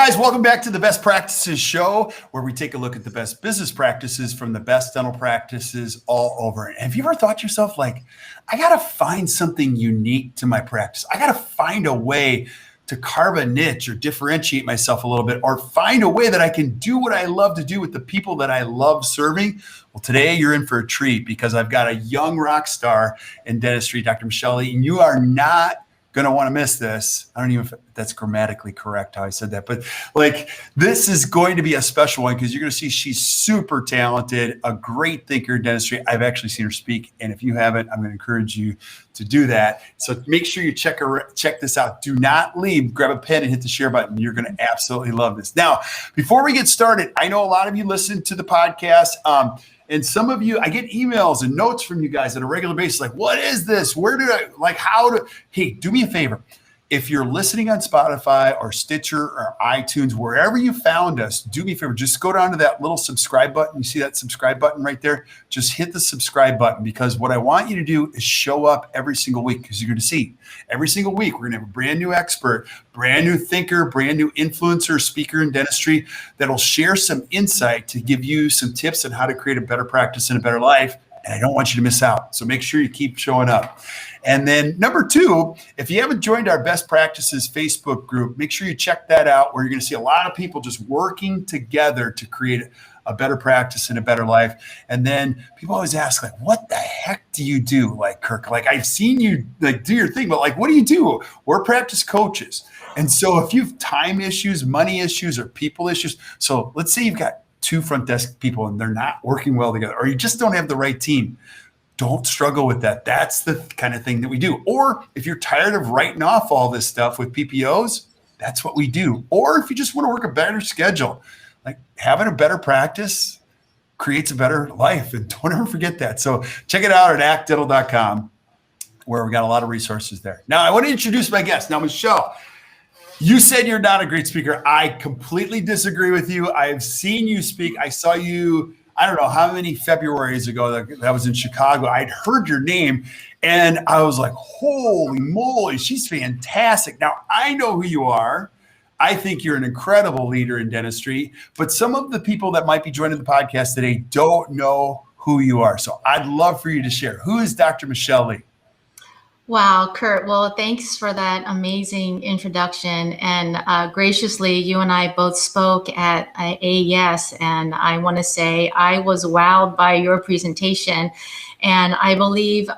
guys, welcome back to the Best Practices Show, where we take a look at the best business practices from the best dental practices all over. And have you ever thought to yourself, like, I got to find something unique to my practice. I got to find a way to carve a niche or differentiate myself a little bit, or find a way that I can do what I love to do with the people that I love serving. Well, today you're in for a treat because I've got a young rock star in dentistry, Dr. Michelle Lee, and you are not going to want to miss this. I don't even know if that's grammatically correct how I said that, but like, this is going to be a special one because you're going to see she's super talented, a great thinker in dentistry. I've actually seen her speak, and if you haven't, I'm going to encourage you to do that. So make sure you check this out. Do not leave. Grab a pen and hit the share button. You're going to absolutely love this. Now, before we get started, I know a lot of you listen to the podcast. And some of you, I get emails and notes from you guys on a regular basis, like, what is this? Where did I, like, how to, hey, do me a favor. If you're listening on Spotify or Stitcher or iTunes, wherever you found us, do me a favor. Just go down to that little subscribe button. You see that subscribe button right there? Just hit the subscribe button, because what I want you to do is show up every single week, because you're going to see every single week, we're going to have a brand new expert, brand new thinker, brand new influencer, speaker in dentistry that'll share some insight to give you some tips on how to create a better practice and a better life. And I don't want you to miss out. So make sure you keep showing up. And then number two, if you haven't joined our Best Practices Facebook group, make sure you check that out, where you're going to see a lot of people just working together to create a better practice and a better life. And then people always ask, like, what the heck do you do? Like, Kirk, like, I've seen you like do your thing, but like, what do you do? We're practice coaches. And so if you have time issues, money issues, or people issues, so let's say you've got two front desk people and they're not working well together, or you just don't have the right team. Don't struggle with that. That's the kind of thing that we do. Or if you're tired of writing off all this stuff with PPOs, that's what we do. Or if you just want to work a better schedule, like, having a better practice creates a better life. And don't ever forget that. So check it out at actdental.com, where we got a lot of resources there. Now, I want to introduce my guest. Now, Michelle, you said you're not a great speaker. I completely disagree with you. I've seen you speak. I saw you, I don't know how many Februarys ago that was in Chicago. I'd heard your name and I was like, holy moly, she's fantastic. Now, I know who you are. I think you're an incredible leader in dentistry, but some of the people that might be joining the podcast today don't know who you are. So I'd love for you to share. Who is Dr. Michelle Lee? Wow, Kurt. Well, thanks for that amazing introduction. And graciously, you and I both spoke at AES, and I want to say I was wowed by your presentation. And I believe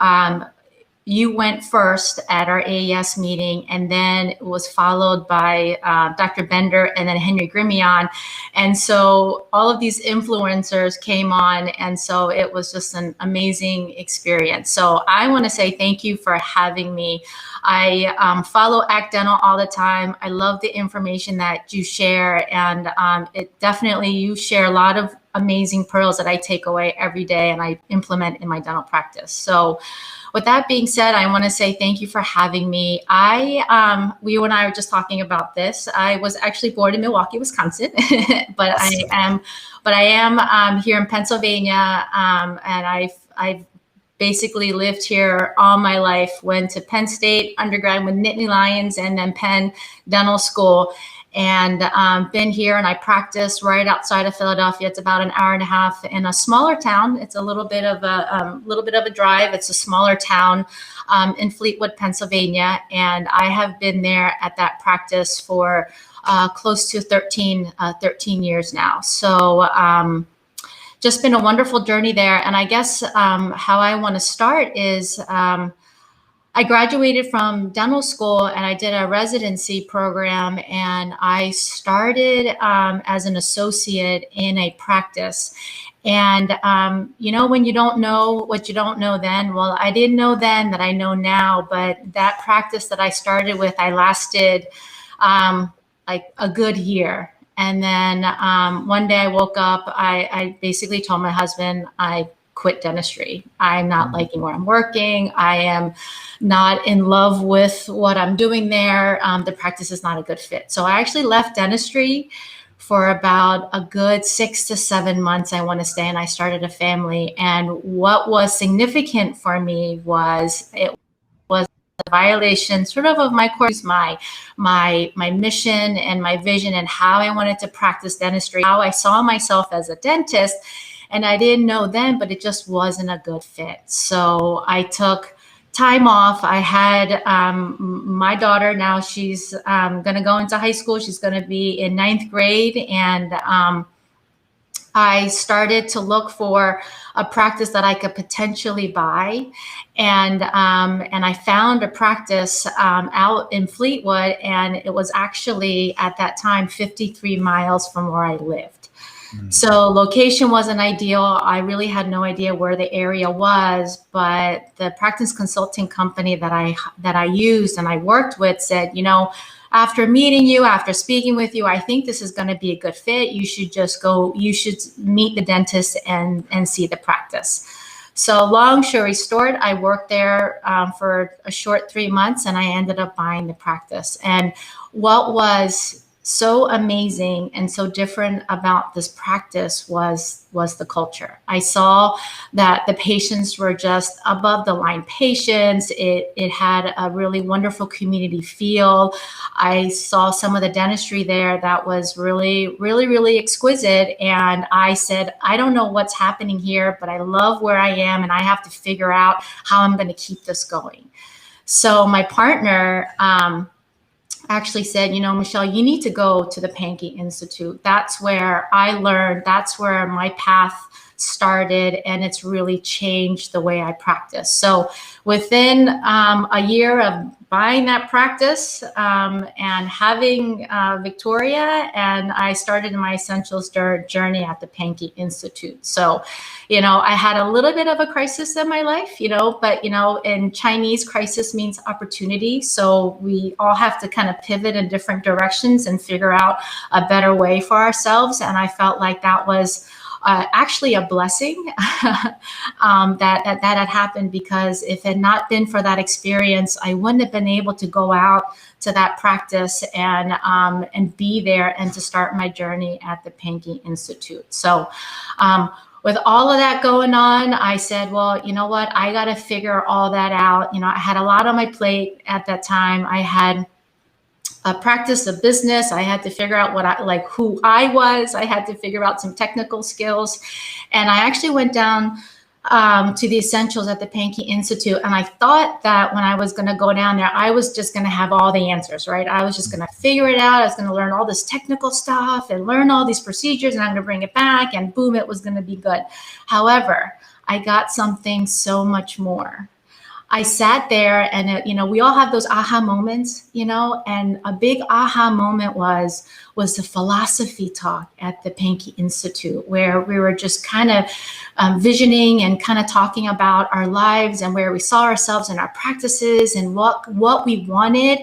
you went first at our AES meeting, and then it was followed by Dr. Bender and then Henry Grimion. And so all of these influencers came on, and so it was just an amazing experience. So I want to say thank you for having me. I follow Act Dental all the time. I love the information that you share, and it definitely, you share a lot of amazing pearls that I take away every day and I implement in my dental practice. So with that being said, I want to say thank you for having me. You and I were just talking about this. I was actually born in Milwaukee, Wisconsin, but I am here in Pennsylvania, and I've basically lived here all my life. Went to Penn State undergrad with Nittany Lions, and then Penn Dental School. And been here, and I practice right outside of Philadelphia. It's about an hour and a half in a smaller town. It's a little bit of a drive. It's a smaller town in Fleetwood, Pennsylvania, and I have been there at that practice for close to 13 years now. So just been a wonderful journey there. And I guess how I want to start is I graduated from dental school and I did a residency program, and I started as an associate in a practice. And, when you don't know what you don't know then, well, I didn't know then that I know now, but that practice that I started with, I lasted like a good year. And then one day I woke up, I basically told my husband, I quit dentistry. I'm not liking where I'm working. I am not in love with what I'm doing there. The practice is not a good fit. So I actually left dentistry for about a good 6 to 7 months, I want to say, and I started a family. And what was significant for me was it was violation sort of my course, my mission and my vision and how I wanted to practice dentistry, how I saw myself as a dentist. And I didn't know then, but it just wasn't a good fit. So I took time off. I had my daughter, now she's going to go into high school. She's going to be in 9th grade. And I started to look for a practice that I could potentially buy. And I found a practice out in Fleetwood, and it was actually at that time 53 miles from where I lived. So location wasn't ideal. I really had no idea where the area was, but the practice consulting company that I used and I worked with said, you know, after meeting you, after speaking with you, I think this is going to be a good fit. You should just go, you should meet the dentist and see the practice. So long story short, I worked there for a short 3 months, and I ended up buying the practice. And what was so amazing and so different about this practice was the culture. I saw that the patients were just above the line patients. It had a really wonderful community feel. I saw some of the dentistry there that was really, really, really exquisite. And I said, I don't know what's happening here, but I love where I am, and I have to figure out how I'm going to keep this going. So my partner, actually said, you know, Michelle, you need to go to the Pankey Institute. That's where I learned, that's where my path started, and it's really changed the way I practice. So within a year of buying that practice and having Victoria, and I started my essentials journey at the Pankey Institute. So, you know, I had a little bit of a crisis in my life, you know, but, you know, in Chinese, crisis means opportunity. So we all have to kind of pivot in different directions and figure out a better way for ourselves. And I felt like that was actually a blessing that had happened, because if it had not been for that experience, I wouldn't have been able to go out to that practice and be there and to start my journey at the Pankey Institute. So with all of that going on, I said, well, you know what, I got to figure all that out. You know, I had a lot on my plate at that time. I had a practice of business. I had to figure out who I was. I had to figure out some technical skills. And I actually went down to the essentials at the Pankey Institute. And I thought that when I was going to go down there, I was just going to have all the answers, right? I was just going to figure it out. I was going to learn all this technical stuff and learn all these procedures, and I'm going to bring it back, and boom, it was going to be good. However, I got something so much more. I sat there, and you know, we all have those aha moments, you know, and a big aha moment was the philosophy talk at the Pankey Institute, where we were just kind of visioning and kind of talking about our lives and where we saw ourselves in our practices and what we wanted.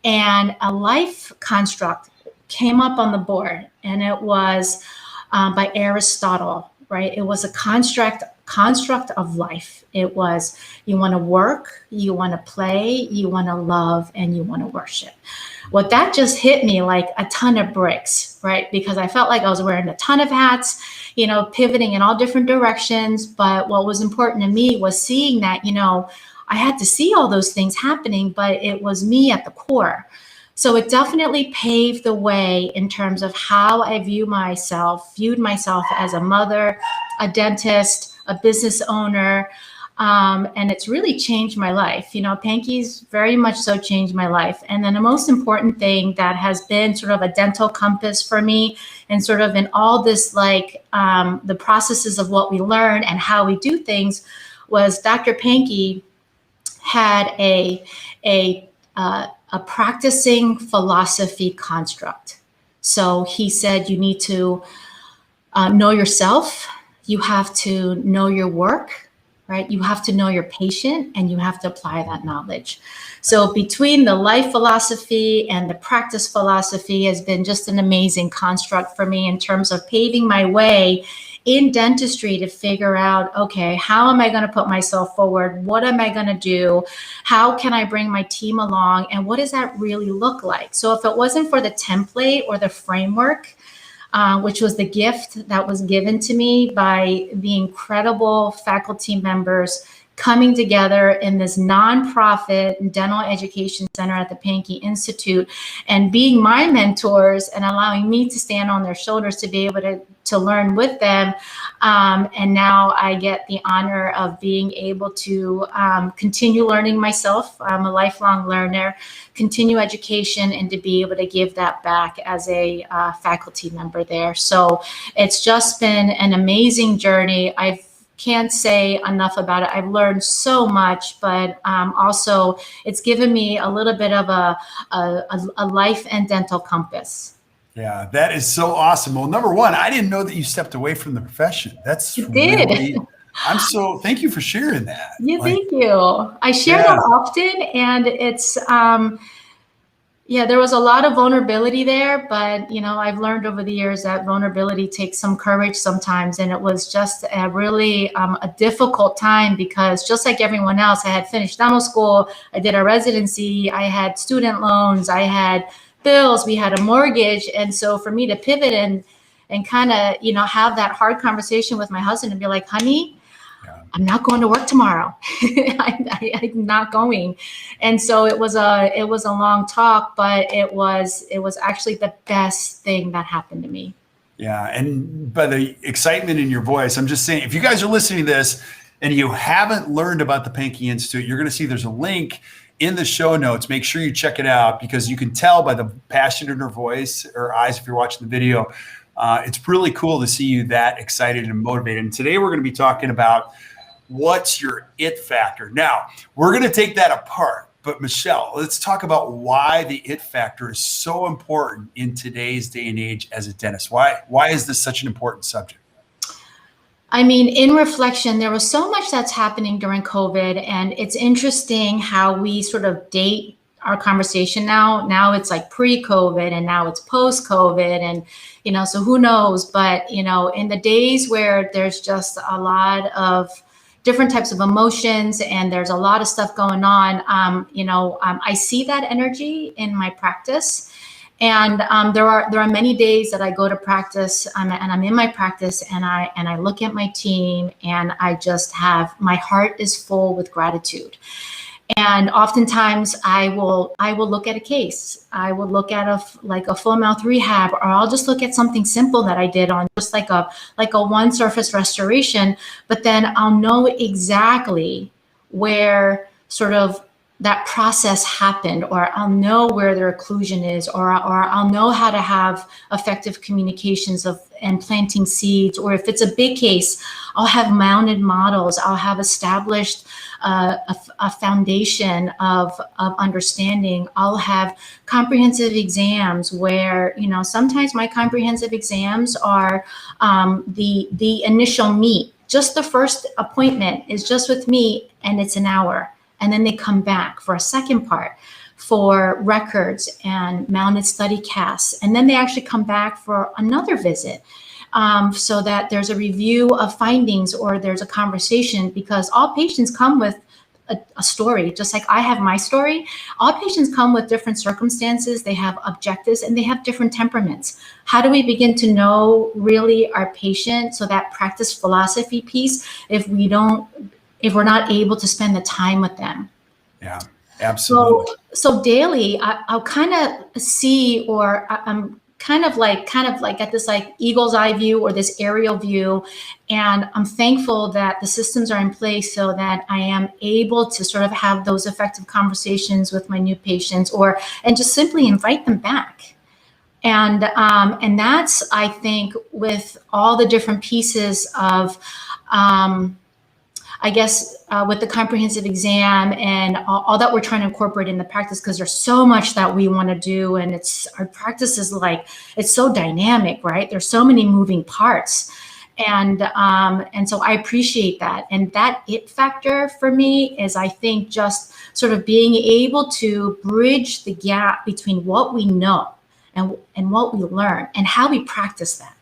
And a life construct came up on the board, and it was by Aristotle, right? It was a construct of life. It was, you want to work, you want to play, you want to love, and you want to worship. Well, that just hit me like a ton of bricks, right? Because I felt like I was wearing a ton of hats, you know, pivoting in all different directions. But what was important to me was seeing that, you know, I had to see all those things happening, but it was me at the core. So it definitely paved the way in terms of how I viewed myself as a mother, a dentist, a business owner, and it's really changed my life. You know, Pankey's very much so changed my life. And then the most important thing that has been sort of a dental compass for me, and sort of in all this, like the processes of what we learn and how we do things, was Dr. Pankey had a practicing philosophy construct. So he said, you need to know yourself. You have to know your work, right? You have to know your patient, and you have to apply that knowledge. So between the life philosophy and the practice philosophy has been just an amazing construct for me in terms of paving my way in dentistry to figure out, okay, how am I going to put myself forward? What am I going to do? How can I bring my team along? And what does that really look like? So if it wasn't for the template or the framework, which was the gift that was given to me by the incredible faculty members coming together in this nonprofit dental education center at the Pankey Institute and being my mentors and allowing me to stand on their shoulders to be able to learn with them. And now I get the honor of being able to continue learning myself. I'm a lifelong learner, continue education, and to be able to give that back as a faculty member there. So it's just been an amazing journey. I can't say enough about it. I've learned so much, but also it's given me a little bit of a life and dental compass. Yeah, that is so awesome. Well, number one, I didn't know that you stepped away from the profession. That's really, thank you for sharing that. Yeah, thank you. I share that often, and it's, there was a lot of vulnerability there, but I've learned over the years that vulnerability takes some courage sometimes, and it was just a really a difficult time because just like everyone else, I had finished dental school, I did a residency, I had student loans, I had bills, we had a mortgage, and so for me to pivot and kind of have that hard conversation with my husband and be like, honey, I'm not going to work tomorrow. I'm not going. And so it was a long talk, but it was actually the best thing that happened to me. Yeah. And by the excitement in your voice, I'm just saying, if you guys are listening to this and you haven't learned about the Pankey Institute, you're going to see there's a link in the show notes. Make sure you check it out because you can tell by the passion in her voice or eyes if you're watching the video. It's really cool to see you that excited and motivated. And today we're going to be talking about what's your it factor. Now, we're going to take that apart. But Michelle, let's talk about why the it factor is so important in today's day and age as a dentist. Why is this such an important subject? I mean, in reflection, there was so much that's happening during COVID, and it's interesting how we sort of date our conversation now. Now it's like pre-COVID and now it's post-COVID, and so who knows? But in the days where there's just a lot of different types of emotions and there's a lot of stuff going on, I see that energy in my practice. And there are many days that I go to practice and I'm in my practice and I look at my team and I just my heart is full with gratitude. And oftentimes I will look at a case. I will look at a full mouth rehab, or I'll just look at something simple that I did on just like a one surface restoration. But then I'll know exactly where sort of that process happened, or I'll know where their occlusion is, or I'll know how to have effective communications and planting seeds. Or if it's a big case, I'll have mounted models. I'll have established a foundation of understanding. I'll have comprehensive exams where, sometimes my comprehensive exams are the initial meet. Just the first appointment is just with me and it's an hour. And then they come back for a second part for records and mounted study casts. And then they actually come back for another visit so that there's a review of findings or there's a conversation, because all patients come with a story, just like I have my story. All patients come with different circumstances, they have objectives, and they have different temperaments. How do we begin to know really our patient? So that practice philosophy piece, if we're not able to spend the time with them. Yeah, absolutely. So daily, I'll kind of see, or I'm kind of like at this like eagle's eye view or this aerial view. And I'm thankful that the systems are in place so that I am able to sort of have those effective conversations with my new patients, and just simply invite them back. And that's, I think, with all the different pieces of, I guess, with the comprehensive exam and all that we're trying to incorporate in the practice, because there's so much that we want to do, and our practice is it's so dynamic, right? There's so many moving parts, and so I appreciate that. And that it factor for me is, I think, just sort of being able to bridge the gap between what we know and what we learn and how we practice that.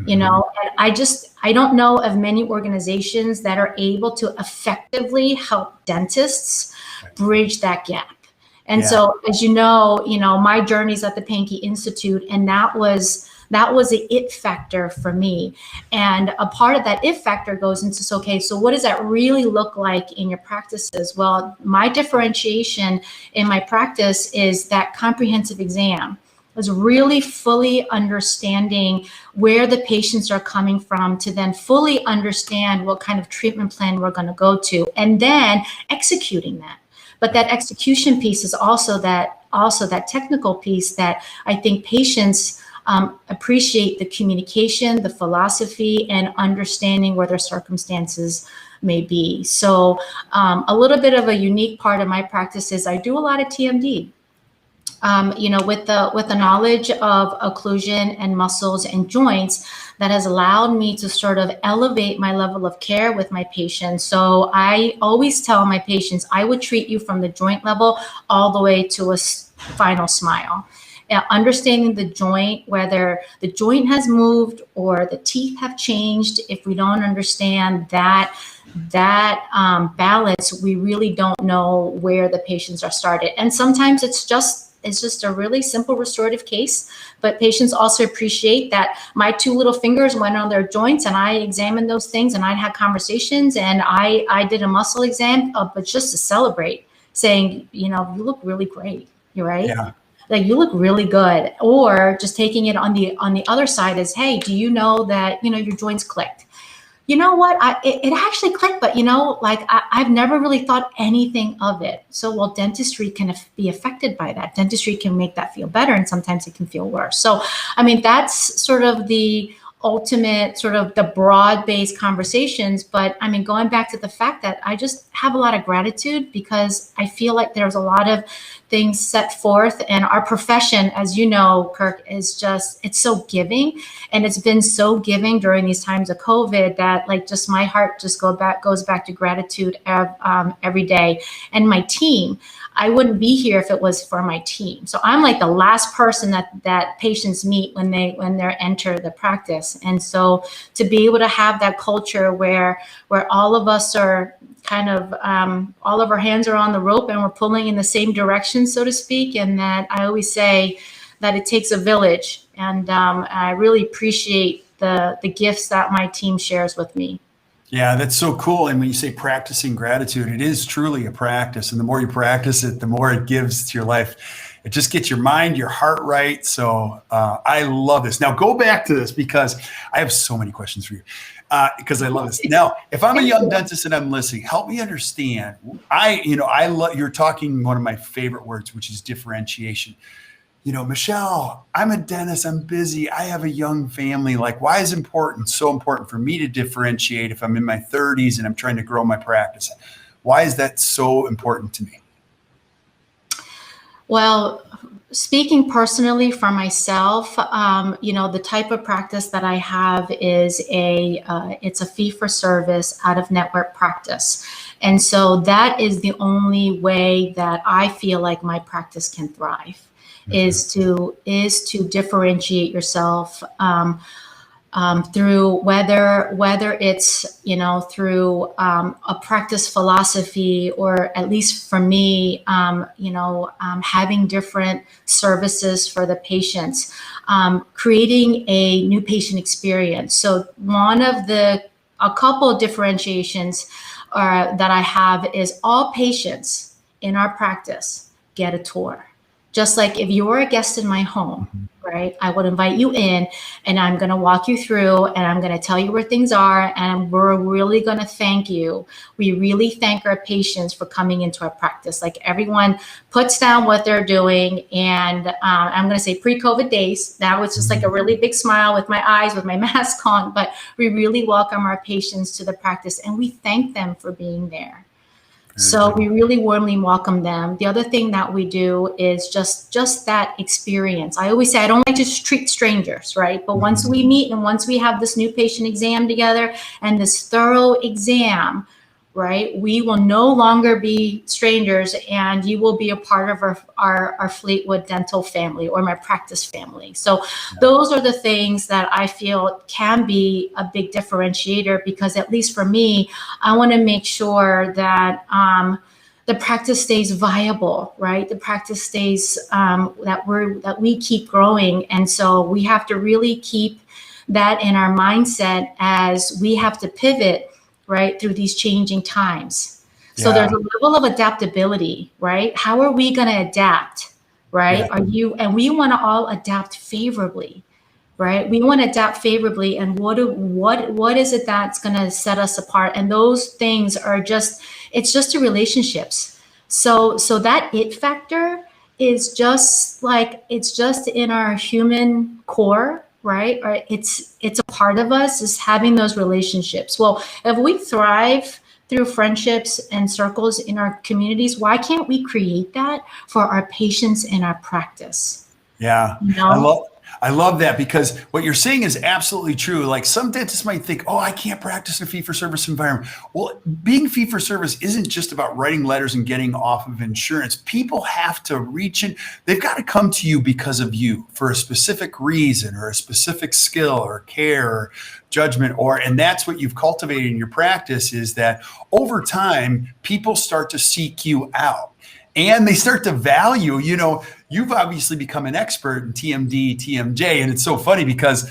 And I don't know of many organizations that are able to effectively help dentists bridge that gap. And so, as you know, my journey's at the Pankey Institute, and that was That was the it factor for me. And a part of that it factor goes into, so, okay, so what does that really look like in your practices? Well, my differentiation in my practice is that comprehensive exam, was really fully understanding where the patients are coming from to then fully understand what kind of treatment plan we're going to go to, and then executing that. But that execution piece is also that technical piece that I think patients appreciate, the communication, the philosophy, and understanding where their circumstances may be. So a little bit of a unique part of my practice is I do a lot of TMD. With the knowledge of occlusion and muscles and joints, that has allowed me to sort of elevate my level of care with my patients. So I always tell my patients, I would treat you from the joint level all the way to a final smile. Understanding the joint, whether the joint has moved or the teeth have changed, if we don't understand that balance, we really don't know where the patients are started. And sometimes it's just a really simple restorative case, but patients also appreciate that my two little fingers went on their joints and I examined those things and I had conversations and I did a muscle exam, but just to celebrate, saying, you look really great. You're right. Yeah. Like, you look really good. Or just taking it on the other side is, hey, do you know that, your joints clicked? You know what? It actually clicked, but I've never really thought anything of it. So, well, dentistry can be affected by that. Dentistry can make that feel better, and sometimes it can feel worse. So, that's sort of the ultimate, sort of the broad-based conversations. But going back to the fact that I just have a lot of gratitude, because I feel like there's a lot of things set forth, and our profession, as you know, Kirk, is it's so giving, and it's been so giving during these times of COVID that just my heart just goes back to gratitude every day. And my team, I wouldn't be here if it was for my team. So I'm like the last person that patients meet when they enter the practice. And so to be able to have that culture where all of us are kind of all of our hands are on the rope and we're pulling in the same direction, so to speak. And that I always say that it takes a village. And I really appreciate the gifts that my team shares with me. Yeah, that's so cool. And when you say practicing gratitude, it is truly a practice. And the more you practice it, the more it gives to your life. It just gets your mind, your heart right. So I love this. Now go back to this, because I have so many questions for you, because I love this. Now, if I'm a young dentist and I'm listening, help me understand. I love, you're talking one of my favorite words, which is differentiation. Michelle, I'm a dentist, I'm busy, I have a young family. Like, why is it so important for me to differentiate if I'm in my 30s and I'm trying to grow my practice? Why is that so important to me? Well, speaking personally for myself, the type of practice that I have is it's a fee for service out of network practice. And so that is the only way that I feel like my practice can thrive. Is to differentiate yourself through whether it's through a practice philosophy, or at least for me, having different services for the patients, creating a new patient experience. So a couple of differentiations that I have is all patients in our practice get a tour. Just like if you're a guest in my home, right? I would invite you in and I'm going to walk you through and I'm going to tell you where things are. And we're really going to thank you. We really thank our patients for coming into our practice. Like, everyone puts down what they're doing. And I'm going to say pre-COVID days. Now it's just like a really big smile with my eyes, with my mask on, but we really welcome our patients to the practice and we thank them for being there. So we really warmly welcome them. The other thing that we do is just that experience. I always say I don't like to treat strangers, right? But once we meet and once we have this new patient exam together and this thorough exam, right, we will no longer be strangers, and you will be a part of our Fleetwood dental family, or my practice family. So those are the things that I feel can be a big differentiator, because at least for me, I want to make sure that the practice stays viable, right? The practice stays that we keep growing, and so we have to really keep that in our mindset as we have to pivot, right, through these changing times. So there's Yeah. a level of adaptability, right? How are we going to adapt, Yeah. right? And we want to all adapt favorably, right? We want to adapt favorably, and what is it that's going to set us apart? And those things are just, it's just the relationships. So that it factor is just like, it's just in our human core, right? Or it's a part of us, is having those relationships. Well, if we thrive through friendships and circles in our communities, why can't we create that for our patients in our practice? Yeah. You I know? love I love that, because what you're saying is absolutely true. Like, some dentists might think, oh, I can't practice in a fee-for-service environment. Well, being fee-for-service isn't just about writing letters and getting off of insurance. People have to reach in. They've got to come to you because of you, for a specific reason or a specific skill or care or judgment, and that's what you've cultivated in your practice, is that over time, people start to seek you out. And they start to value, you've obviously become an expert in TMD, TMJ. And it's so funny because,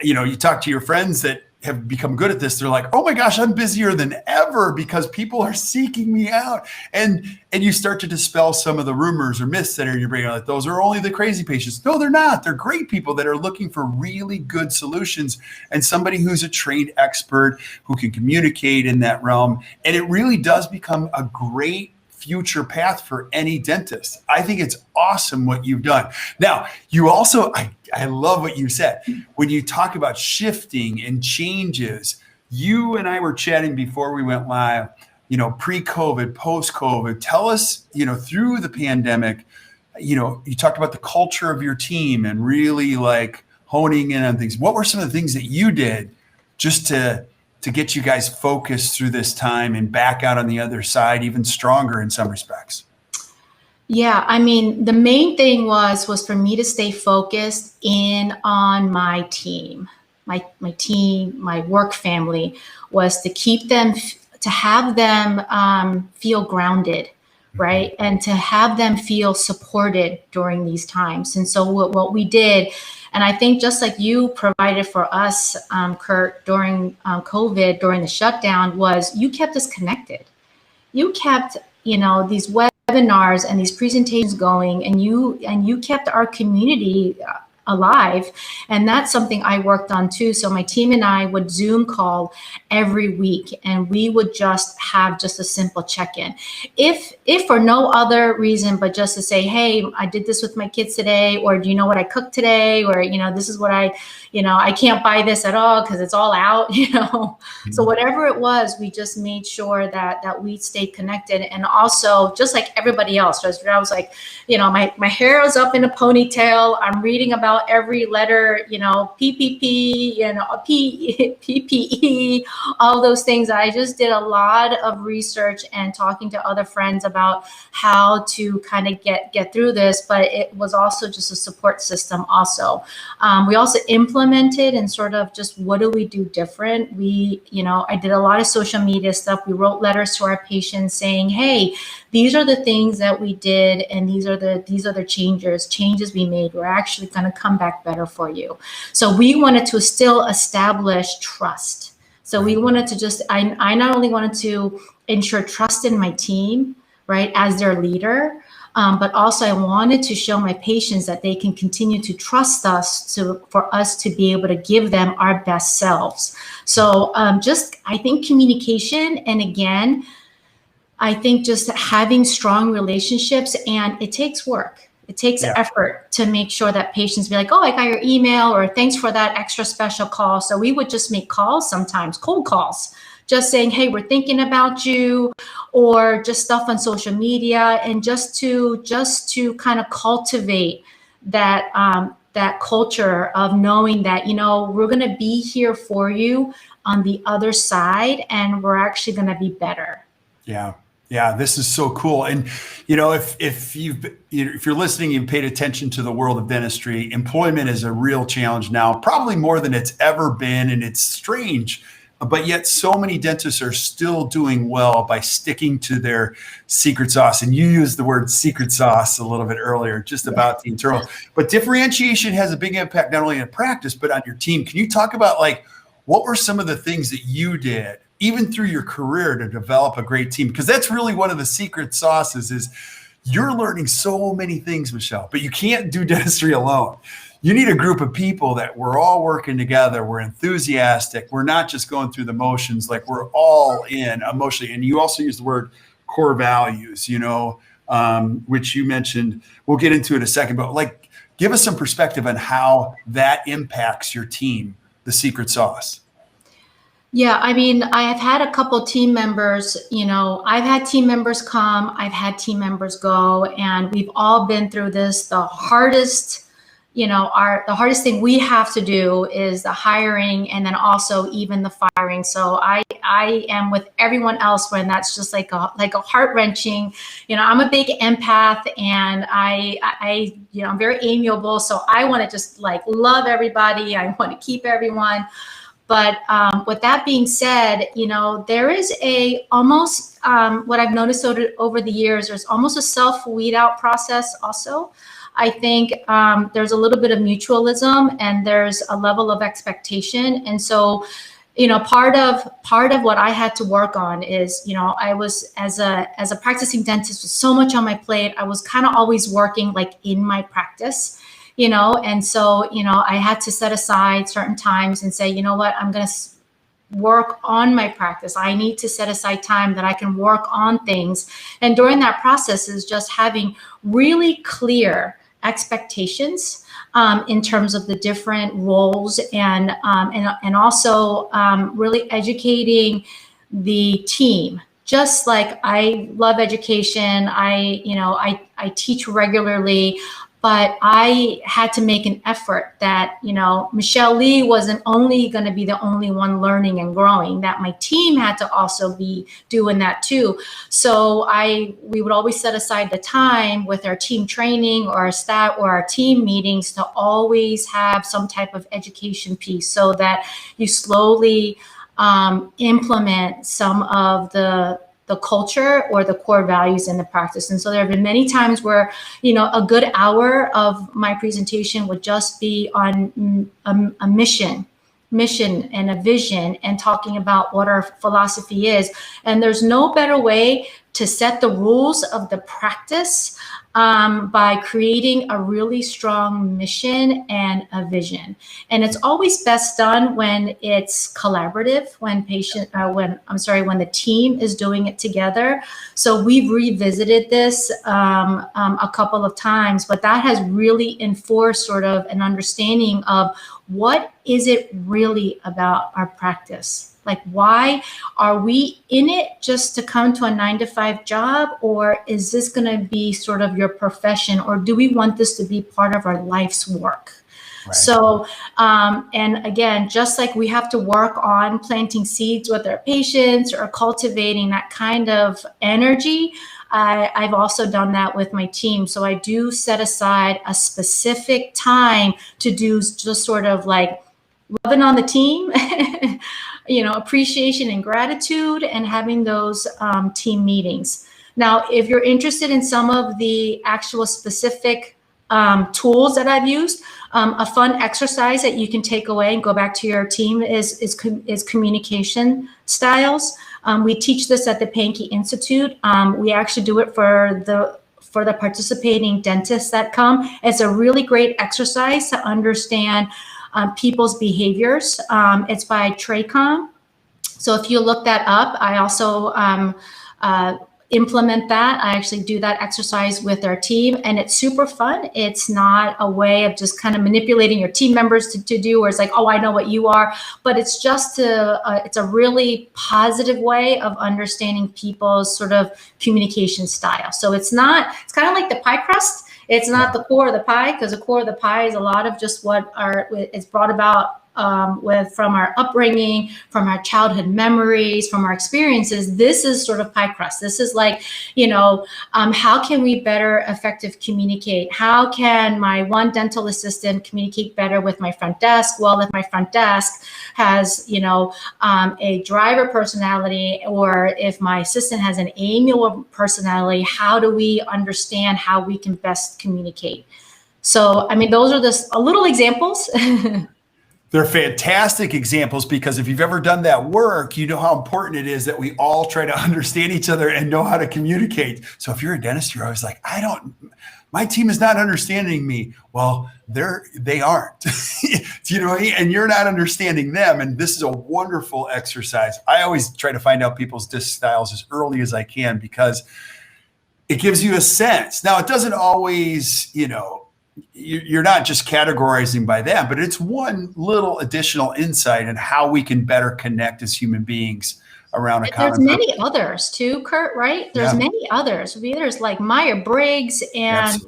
you talk to your friends that have become good at this. They're like, oh my gosh, I'm busier than ever because people are seeking me out. And you start to dispel some of the rumors or myths that are in your brain, like those are only the crazy patients. No, they're not. They're great people that are looking for really good solutions, and somebody who's a trained expert who can communicate in that realm. And it really does become a great future path for any dentist. I think it's awesome what you've done. Now, you also, I love what you said. When you talk about shifting and changes, you and I were chatting before we went live, pre-COVID, post-COVID. Tell us, through the pandemic, you talked about the culture of your team and really like honing in on things. What were some of the things that you did just to get you guys focused through this time and back out on the other side even stronger in some respects? Yeah, I mean, the main thing was for me to stay focused in on my team. My team, my work family, was to keep them, to have them feel grounded, right? And to have them feel supported during these times. And so what we did, and I think just like you provided for us, Kurt, during COVID, during the shutdown, was you kept us connected. You kept, these webinars and these presentations going, and you kept our community alive. And that's something I worked on too. So my team and I would Zoom call every week, and we would just have just a simple check-in. If for no other reason, but just to say, hey, I did this with my kids today, or do you know what I cooked today? Or, this is what I can't buy this at all because it's all out, So whatever it was, we just made sure that we stayed connected. And also, just like everybody else, I was like, my hair is up in a ponytail. I'm reading about every letter, PPP, PPE, all those things. I just did a lot of research and talking to other friends about how to kind of get through this. But it was also just a support system also. We also implemented and sort of just, what do we do different? I did a lot of social media stuff. We wrote letters to our patients saying, hey, these are the things that we did, and these are the changes we made. We're actually going to come back better for you. So we wanted to still establish trust. So we wanted to just, I not only wanted to ensure trust in my team, right, as their leader, but also I wanted to show my patients that they can continue to trust us for us to be able to give them our best selves. So I think communication, and again, I think just having strong relationships, and it takes work. It takes effort to make sure that patients be like, oh, I got your email, or thanks for that extra special call. So we would just make calls sometimes, cold calls, just saying, hey, we're thinking about you, or just stuff on social media, and just to kind of cultivate that that culture of knowing that, we're going to be here for you on the other side, and we're actually going to be better. Yeah. Yeah, this is so cool. And if you're listening, you've paid attention to the world of dentistry, employment is a real challenge now, probably more than it's ever been. And it's strange but yet so many dentists are still doing well by sticking to their secret sauce. And you used the word secret sauce a little bit earlier, just about the internal. But differentiation has a big impact not only in practice, but on your team. Can you talk about like what were some of the things that you did, even through your career, to develop a great team? Because that's really one of the secret sauces is you're learning so many things, Michelle, but you can't do dentistry alone. You need a group of people that we're all working together. We're enthusiastic. We're not just going through the motions, like we're all in emotionally. And you also use the word core values, which you mentioned. We'll get into it in a second, but like, give us some perspective on how that impacts your team, the secret sauce. Yeah, I mean, I have had a couple team members, I've had team members come, I've had team members go, and we've all been through this. The hardest thing we have to do is the hiring, and then also even the firing. So I am with everyone else when that's just like a heart-wrenching. I'm a big empath, and I'm very amiable. So I want to just like love everybody. I want to keep everyone. But with that being said, there is almost what I've noticed over the years, there's almost a self-weed out process also. I think there's a little bit of mutualism, and there's a level of expectation. And so, part of what I had to work on is, I was as a practicing dentist with so much on my plate, I was kind of always working like in my practice, and so, I had to set aside certain times and say, you know what, I'm going to work on my practice. I need to set aside time that I can work on things. And during that process is just having really clear expectations in terms of the different roles, and also really educating the team. Just like I love education, I teach regularly. But I had to make an effort that, Michelle Lee wasn't only going to be the only one learning and growing, that my team had to also be doing that too. So we would always set aside the time with our team training or our staff or our team meetings to always have some type of education piece, so that you slowly implement some of the culture or the core values in the practice. And so there have been many times where, a good hour of my presentation would just be on a mission and a vision, and talking about what our philosophy is. And there's no better way to set the rules of the practice by creating a really strong mission and a vision. And it's always best done when it's collaborative, when the team is doing it together. So we've revisited this a couple of times, but that has really enforced sort of an understanding of what is it really about our practice? Like, why are we in it just to come to a 9-to-5 job? Or is this going to be sort of your profession? Or do we want this to be part of our life's work? Right. So, and again, just like we have to work on planting seeds with our patients or cultivating that kind of energy, I've also done that with my team. So I do set aside a specific time to do just sort of like rubbing on the team, appreciation and gratitude, and having those team meetings. Now, if you're interested in some of the actual specific tools that I've used, a fun exercise that you can take away and go back to your team is communication styles. We teach this at the Pankey Institute. We actually do it for the participating dentists that come. It's a really great exercise to understand people's behaviors. It's by Traycom. So if you look that up, I also implement that. I actually do that exercise with our team, and it's super fun. It's not a way of just kind of manipulating your team members to do, or it's like, oh, I know what you are, but it's just it's a really positive way of understanding people's sort of communication style. So it's kind of like the pie crust. It's not the core of the pie, because the core of the pie is a lot of just what it's brought about from our upbringing, from our childhood memories, from our experiences. This is sort of pie crust. This is like, how can we better effective communicate? How can my one dental assistant communicate better with my front desk? Well, if my front desk has, a driver personality, or if my assistant has an amiable personality, how do we understand how we can best communicate? So, I mean, those are just little examples. They're fantastic examples, because if you've ever done that work, you know how important it is that we all try to understand each other and know how to communicate. So if you're a dentist, you're always like, my team is not understanding me. Well, they aren't, and you're not understanding them. And this is a wonderful exercise. I always try to find out people's disc styles as early as I can, because it gives you a sense. Now, it doesn't always, you're not just categorizing by them, but it's one little additional insight in how we can better connect as human beings around a common. There's many others too, Kurt, right? There's many others. There's like Myers-Briggs, and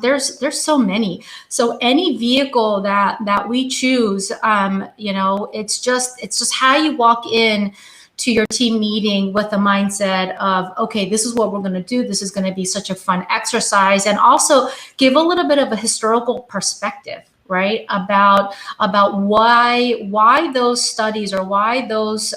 there's so many. So any vehicle that we choose, it's just how you walk in to your team meeting with a mindset of, okay, this is what we're going to do. This is going to be such a fun exercise, and also give a little bit of a historical perspective, right? About why those studies, or why those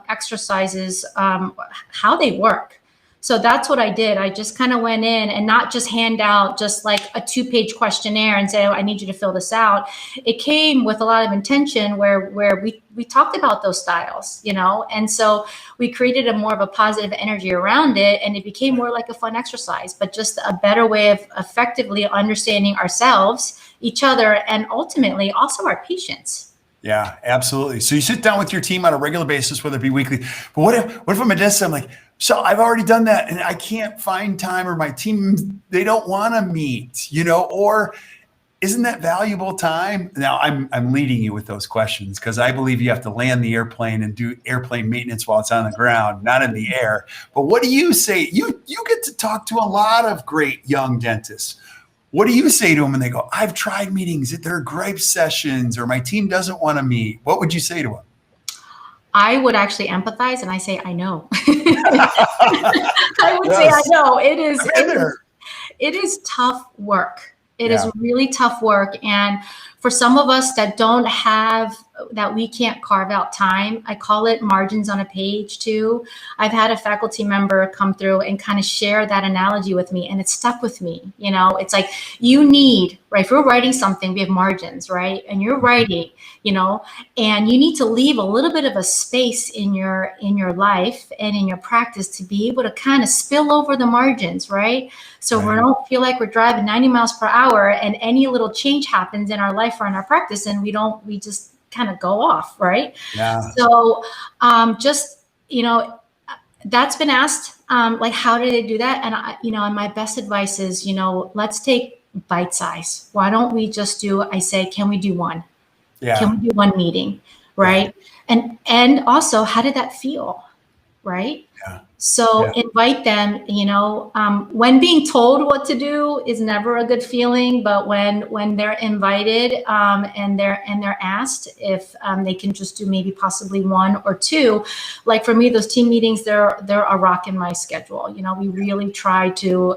exercises, how they work. So that's what I did. I just kind of went in and not just hand out just like a 2-page questionnaire and say, I need you to fill this out. It came with a lot of intention where we talked about those styles, and so we created a more of a positive energy around it, and it became more like a fun exercise, but just a better way of effectively understanding ourselves, each other, and ultimately also our patients. Yeah, absolutely. So you sit down with your team on a regular basis, whether it be weekly. But what if I'm a dentist? I'm like, so I've already done that and I can't find time, or my team, they don't want to meet, or isn't that valuable time? Now I'm leading you with those questions, because I believe you have to land the airplane and do airplane maintenance while it's on the ground, not in the air. But what do you say? You get to talk to a lot of great young dentists. What do you say to them when they go, I've tried meetings, they're gripe sessions, or my team doesn't want to meet? What would you say to them? I would actually empathize, and I say, I know. I would say, I know. It is tough work. It is really tough work. And for some of us that we can't carve out time, I call it margins on a page too. I've had a faculty member come through and kind of share that analogy with me, and it stuck with me. It's like, you need, right? If we're writing something, we have margins, right? And you're writing, and you need to leave a little bit of a space in your life and in your practice to be able to kind of spill over the margins, right? So we don't feel like we're driving 90 miles per hour and any little change happens in our life or in our practice, and we just kind of go off, right? Yeah. So that's been asked, like, how did they do that? And and my best advice is, let's take bite size. Why don't we just I say, can we do one? Yeah. Can we do one meeting? Right. Yeah. And also, how did that feel? Right. Yeah. So invite them, when being told what to do is never a good feeling, but when they're invited, and they're asked if they can just do maybe possibly one or two, like for me, those team meetings, they're a rock in my schedule. We really try to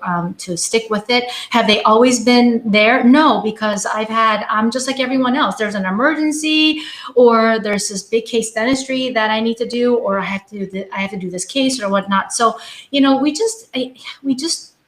stick with it. Have they always been there? No, because I'm just like everyone else. There's an emergency, or there's this big case dentistry that I need to do, or I have to do this case or whatnot. So, we just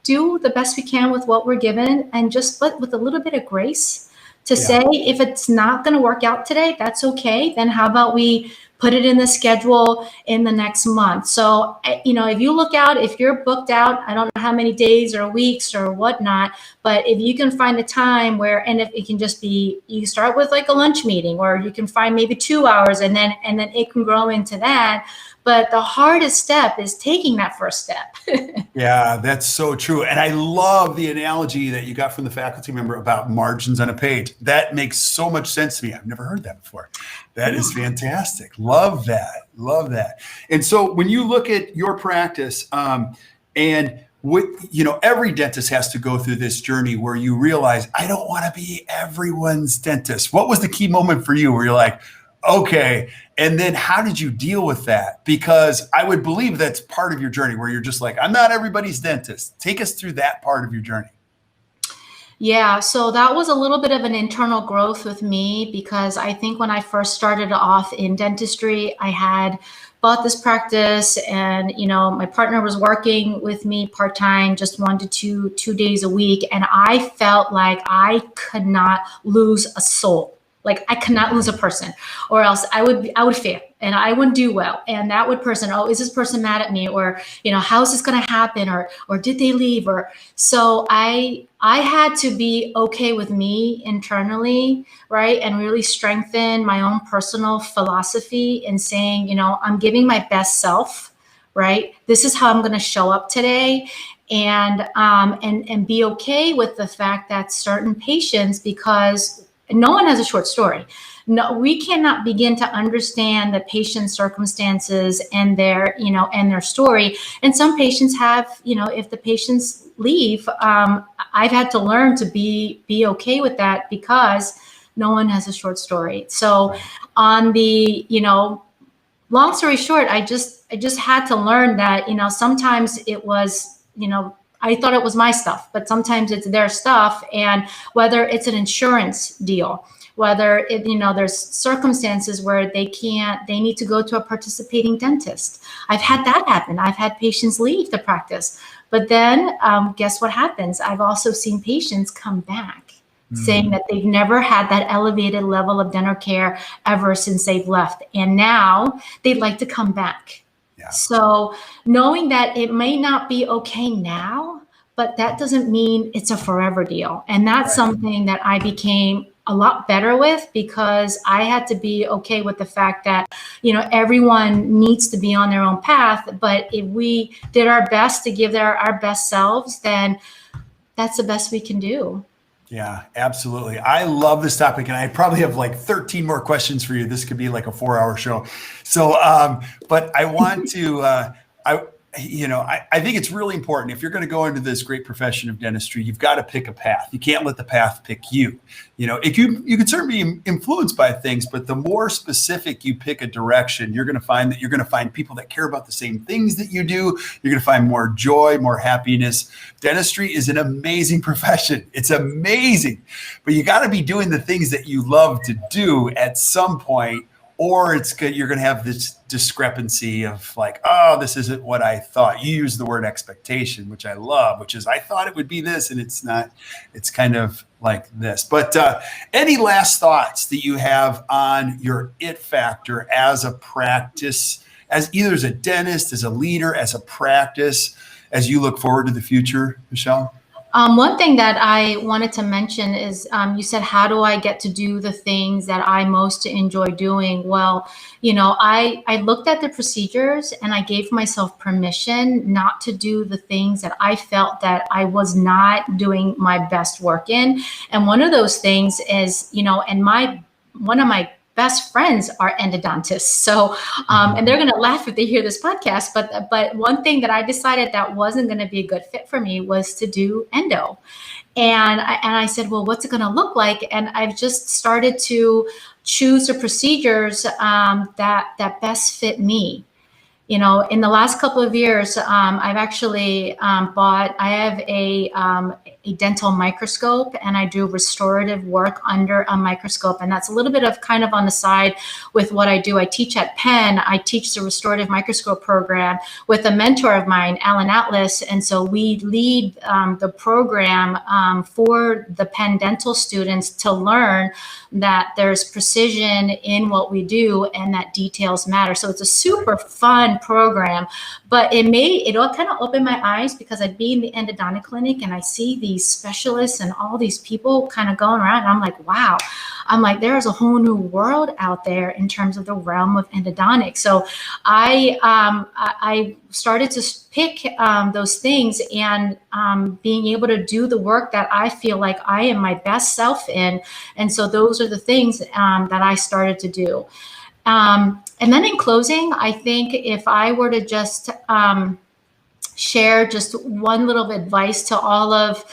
do the best we can with what we're given, and just with a little bit of grace to say, if it's not going to work out today, that's okay. Then how about we put it in the schedule in the next month? So, if you look out, if you're booked out, I don't know how many days or weeks or whatnot, but if you can find a time and if it can just be, you start with like a lunch meeting, or you can find maybe 2 hours, and then it can grow into that. But the hardest step is taking that first step. Yeah, that's so true. And I love the analogy that you got from the faculty member about margins on a page. That makes so much sense to me. I've never heard that before. That is fantastic. Love that. Love that. And so when you look at your practice, and every dentist has to go through this journey where you realize, I don't want to be everyone's dentist. What was the key moment for you where you're like, okay, and then how did you deal with that? Because I would believe that's part of your journey where you're just like, I'm not everybody's dentist. Take us through that part of your journey. Yeah, so that was a little bit of an internal growth with me because I think when I first started off in dentistry, I had bought this practice and, my partner was working with me part-time, just 1 to 2 days a week. And I felt like I could not lose a soul. Like I could not lose a person or else I would fail and I wouldn't do well. And that would person, oh, is this person mad at me? Or, how's this going to happen? Or did they leave? Or so I had to be okay with me internally, right? And really strengthen my own personal philosophy in saying, I'm giving my best self, right? This is how I'm going to show up today. And be okay with the fact that certain patients, because no one has a short story. No, we cannot begin to understand the patient's circumstances and their, and their story. And some patients have, if the patients leave, I've had to learn to be okay with that because no one has a short story. So on the, long story short, I just had to learn that, sometimes it was, I thought it was my stuff, but sometimes it's their stuff. And whether it's an insurance deal, whether it, there's circumstances where they need to go to a participating dentist. I've had that happen. I've had patients leave the practice, but then guess what happens? I've also seen patients come back saying that they've never had that elevated level of dental care ever since they've left. And now they'd like to come back. Yeah. So knowing that it may not be okay now, but that doesn't mean it's a forever deal. And that's something that I became a lot better with because I had to be okay with the fact that, everyone needs to be on their own path. But if we did our best to give our best selves, then that's the best we can do. Yeah, absolutely. I love this topic, and I probably have like 13 more questions for you. This could be like a 4-hour show. So, but I want to, I think it's really important if you're going to go into this great profession of dentistry, you've got to pick a path. You can't let the path pick you. If you can certainly be influenced by things, but the more specific you pick a direction, you're going to find that you're going to find people that care about the same things that you do. You're going to find more joy, more happiness. Dentistry is an amazing profession. It's amazing, but you got to be doing the things that you love to do at some point, or you're going to have this discrepancy of like, oh, this isn't what I thought. You use the word expectation, which I love, which is I thought it would be this and it's not. It's kind of like this. But any last thoughts that you have on your it factor as a practice, as either as a dentist, as a leader, as a practice, as you look forward to the future, Michelle? One thing that I wanted to mention is you said, how do I get to do the things that I most enjoy doing? Well, I looked at the procedures and I gave myself permission not to do the things that I felt that I was not doing my best work in. And one of those things is, and one of my best friends are endodontists. So, and they're going to laugh if they hear this podcast, but one thing that I decided that wasn't going to be a good fit for me was to do endo. And I said, well, what's it going to look like? And I've just started to choose the procedures that best fit me. In the last couple of years, I've actually I have a dental microscope, and I do restorative work under a microscope. And that's a little bit of kind of on the side with what I do. I teach at Penn. I teach the restorative microscope program with a mentor of mine, Alan Atlas. And so we lead the program for the Penn dental students to learn that there's precision in what we do and that details matter. So it's a super fun program, but it all kind of opened my eyes because I'd be in the endodontic clinic and I see these specialists and all these people kind of going around. And I'm like, wow. I'm like, there's a whole new world out there in terms of the realm of endodontics. So I started to pick those things and being able to do the work that I feel like I am my best self in. And so those are the things that I started to do. And then in closing, I think if I were to just share just one little advice to all of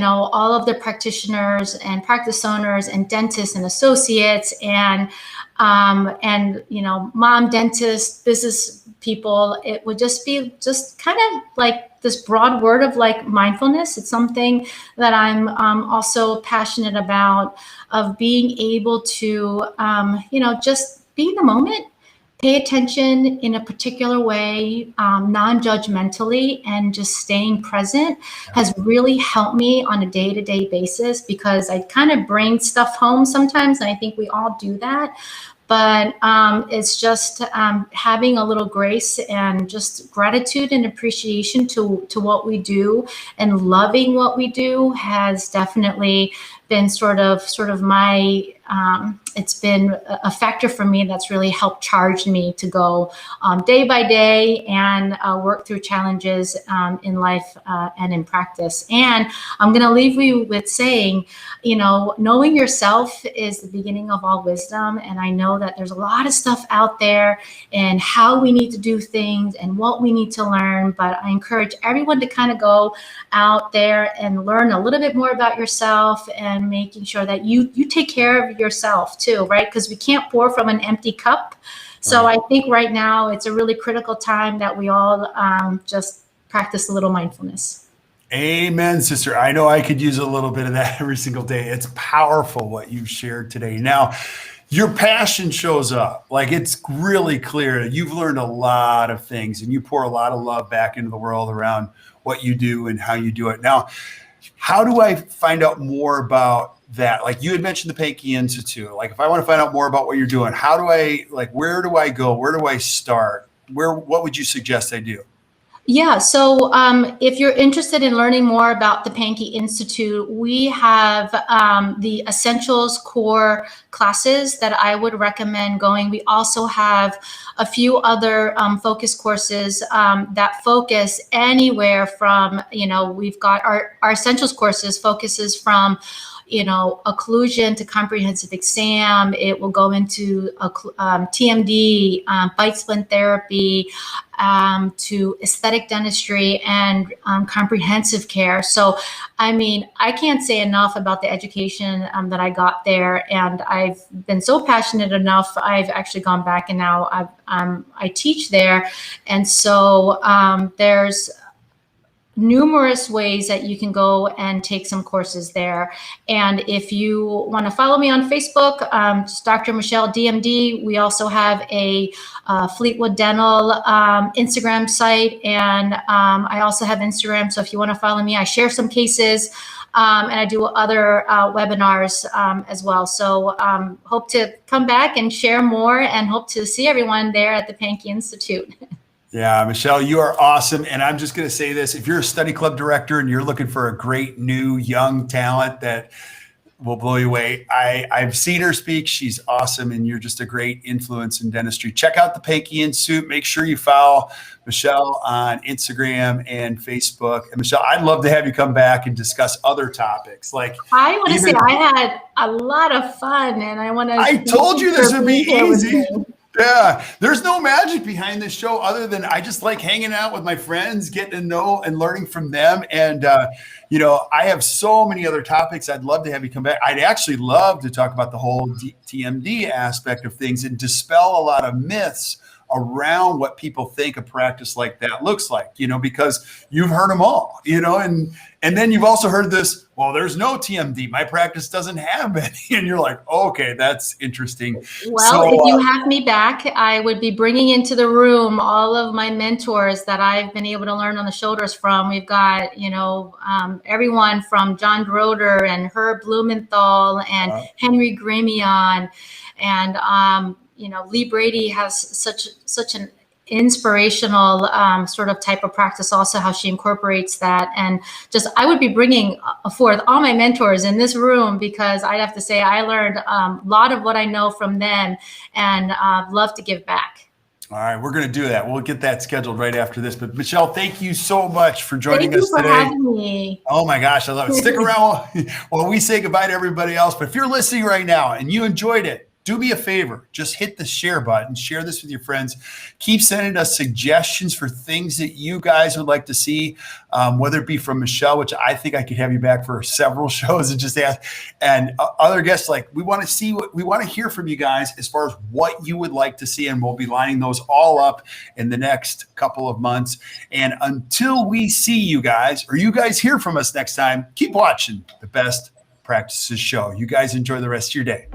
all of the practitioners and practice owners and dentists and associates and mom dentists, business people, it would just be just kind of like this broad word of like mindfulness. It's something that I'm also passionate about, of being able to just be in the moment, pay attention in a particular way, non-judgmentally, and just staying present has really helped me on a day-to-day basis, because I kind of bring stuff home sometimes, and I think we all do that. But it's just having a little grace and just gratitude and appreciation to what we do, and loving what we do has definitely been sort of my it's been a factor for me that's really helped charge me to go day by day and work through challenges in life and in practice. And I'm going to leave you with saying, knowing yourself is the beginning of all wisdom. And I know that there's a lot of stuff out there and how we need to do things and what we need to learn. But I encourage everyone to kind of go out there and learn a little bit more about yourself, and making sure that you take care of yourself too, right? Because we can't pour from an empty cup. So I think right now it's a really critical time that we all just practice a little mindfulness. Amen, sister. I know I could use a little bit of that every single day. It's powerful what you've shared today. Now, your passion shows up. Like, it's really clear that you've learned a lot of things, and you pour a lot of love back into the world around what you do and how you do it. Now, how do I find out more about that? Like, you had mentioned the Pankey Institute. Like, if I want to find out more about what you're doing, how do I, like, where do I go? Where do I start? What would you suggest I do? Yeah, so if you're interested in learning more about the Pankey Institute, we have the Essentials Core classes that I would recommend going. We also have a few other focus courses that focus anywhere from, we've got our Essentials courses focuses from occlusion to comprehensive exam. It will go into TMD, bite splint therapy, to aesthetic dentistry and comprehensive care. So, I mean, I can't say enough about the education that I got there, and I've been so passionate enough. I've actually gone back, and now I teach there, and so there's numerous ways that you can go and take some courses there. And if you want to follow me on Facebook, just Dr. Michelle DMD. We also have a Fleetwood Dental Instagram site, and I also have Instagram. So if you want to follow me, I share some cases, and I do other webinars as well. So hope to come back and share more, and hope to see everyone there at the Pankey Institute. Yeah, Michelle, you are awesome. And I'm just going to say this. If you're a study club director and you're looking for a great new young talent that will blow you away, I've seen her speak. She's awesome. And you're just a great influence in dentistry. Check out the Pankey Institute. Make sure you follow Michelle on Instagram and Facebook. And Michelle, I'd love to have you come back and discuss other topics. Like, I want to say I had a lot of fun, and I told you this would be easy. Yeah, there's no magic behind this show other than I just like hanging out with my friends, getting to know and learning from them. And, I have so many other topics. I'd love to have you come back. I'd actually love to talk about the whole TMD aspect of things and dispel a lot of myths around what people think a practice like that looks like, because you've heard them all, and then you've also heard this, well, there's no TMD. My practice doesn't have any. And you're like, okay, that's interesting. Well, so, if you have me back, I would be bringing into the room all of my mentors that I've been able to learn on the shoulders from. We've got, everyone from John Broder and Herb Blumenthal and Henry Gramion, and Lee Brady has such an inspirational sort of type of practice, also how she incorporates that. And just, I would be bringing forth all my mentors in this room, because I'd have to say I learned a lot of what I know from them, and love to give back. All right, we're going to do that. We'll get that scheduled right after this. But Michelle, thank you so much for joining us today. Thank you for having me. Oh my gosh, I love it. Stick around while we say goodbye to everybody else. But if you're listening right now and you enjoyed it, do me a favor. Just hit the share button. Share this with your friends. Keep sending us suggestions for things that you guys would like to see, whether it be from Michelle, which I think I could have you back for several shows and just ask, and other guests. Like, we want to hear from you guys as far as what you would like to see, and we'll be lining those all up in the next couple of months. And until we see you guys, or you guys hear from us next time, keep watching the Best Practices Show. You guys enjoy the rest of your day.